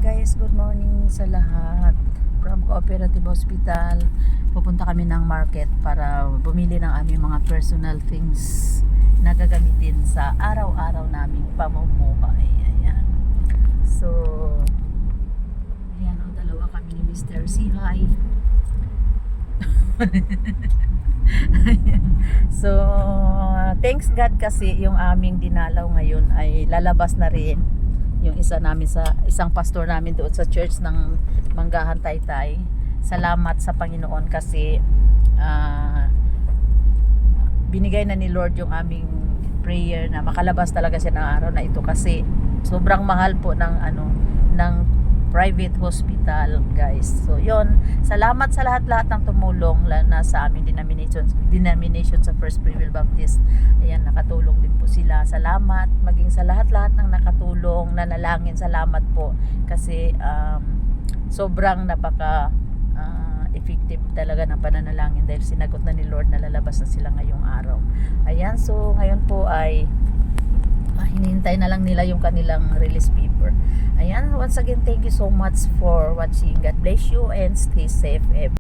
Guys, good morning sa lahat. From Cooperative Hospital, pupunta kami ng market para bumili ng aming mga personal things na gagamitin sa araw-araw naming pamumuhay. Ayan. So, ayan o, dalawa kami ni Mr. Sihay. So, thanks God kasi yung aming dinalaw ngayon ay lalabas na rin. Yung isa namin sa isang pastor namin doon sa church ng Manggahan Taytay. Salamat sa Panginoon kasi binigay na ni Lord yung aming prayer na makalabas talaga siya ng araw na ito kasi sobrang mahal po ng private hospital, guys. So yon, salamat sa lahat-lahat ng tumulong na sa aming denomination sa First Free Will Baptist. Ayan, nakatulong din po sila. Salamat maging sa lahat-lahat ng nakatulong, nanalangin, salamat po kasi sobrang napaka effective talaga ng pananalangin dahil sinagot na ni Lord na lalabas na sila ngayong araw. Ayan, so ngayon po ay hinihintay na lang nila yung kanilang release paper. Ayan, once again, thank you so much for watching. God bless you and stay safe.